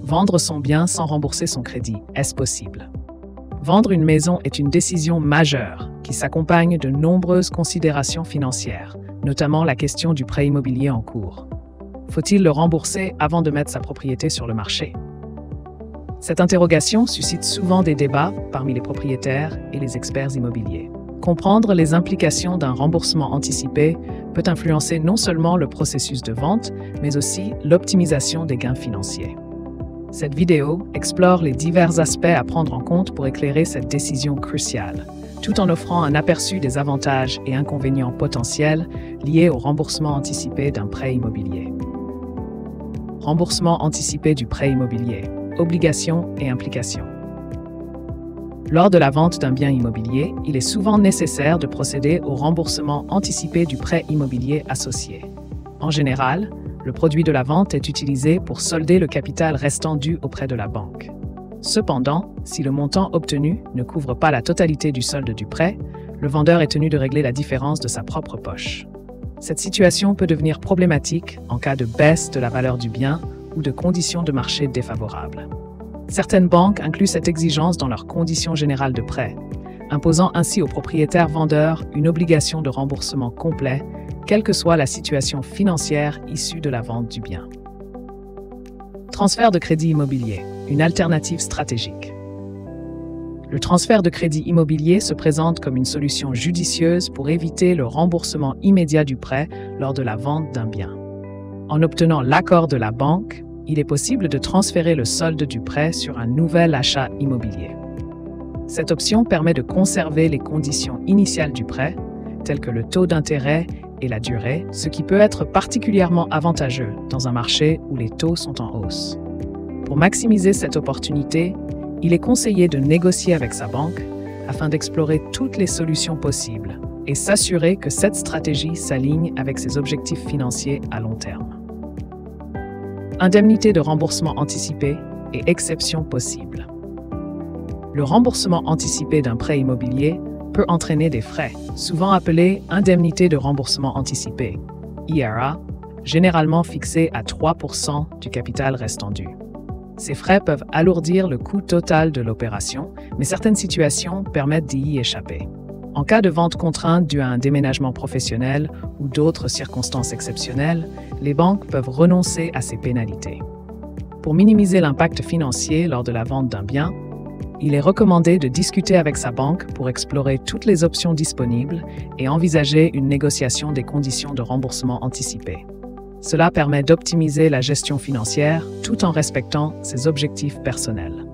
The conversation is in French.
Vendre son bien sans rembourser son crédit, est-ce possible? Vendre une maison est une décision majeure qui s'accompagne de nombreuses considérations financières, notamment la question du prêt immobilier en cours. Faut-il le rembourser avant de mettre sa propriété sur le marché? Cette interrogation suscite souvent des débats parmi les propriétaires et les experts immobiliers. Comprendre les implications d'un remboursement anticipé peut influencer non seulement le processus de vente, mais aussi l'optimisation des gains financiers. Cette vidéo explore les divers aspects à prendre en compte pour éclairer cette décision cruciale, tout en offrant un aperçu des avantages et inconvénients potentiels liés au remboursement anticipé d'un prêt immobilier. Remboursement anticipé du prêt immobilier, obligations et implications. Lors de la vente d'un bien immobilier, il est souvent nécessaire de procéder au remboursement anticipé du prêt immobilier associé. En général, le produit de la vente est utilisé pour solder le capital restant dû auprès de la banque. Cependant, si le montant obtenu ne couvre pas la totalité du solde du prêt, le vendeur est tenu de régler la différence de sa propre poche. Cette situation peut devenir problématique en cas de baisse de la valeur du bien ou de conditions de marché défavorables. Certaines banques incluent cette exigence dans leurs conditions générales de prêt, imposant ainsi aux propriétaires vendeurs une obligation de remboursement complet, quelle que soit la situation financière issue de la vente du bien. Transfert de crédit immobilier, une alternative stratégique. Le transfert de crédit immobilier se présente comme une solution judicieuse pour éviter le remboursement immédiat du prêt lors de la vente d'un bien. En obtenant l'accord de la banque, il est possible de transférer le solde du prêt sur un nouvel achat immobilier. Cette option permet de conserver les conditions initiales du prêt, telles que le taux d'intérêt et la durée, ce qui peut être particulièrement avantageux dans un marché où les taux sont en hausse. Pour maximiser cette opportunité, il est conseillé de négocier avec sa banque afin d'explorer toutes les solutions possibles et s'assurer que cette stratégie s'aligne avec ses objectifs financiers à long terme. Indemnité de remboursement anticipé et exceptions possibles. Le remboursement anticipé d'un prêt immobilier peut entraîner des frais, souvent appelés indemnité de remboursement anticipé, IRA, généralement fixés à 3% du capital restant dû. Ces frais peuvent alourdir le coût total de l'opération, mais certaines situations permettent d'y échapper. En cas de vente contrainte due à un déménagement professionnel ou d'autres circonstances exceptionnelles, les banques peuvent renoncer à ces pénalités. Pour minimiser l'impact financier lors de la vente d'un bien, il est recommandé de discuter avec sa banque pour explorer toutes les options disponibles et envisager une négociation des conditions de remboursement anticipé. Cela permet d'optimiser la gestion financière tout en respectant ses objectifs personnels.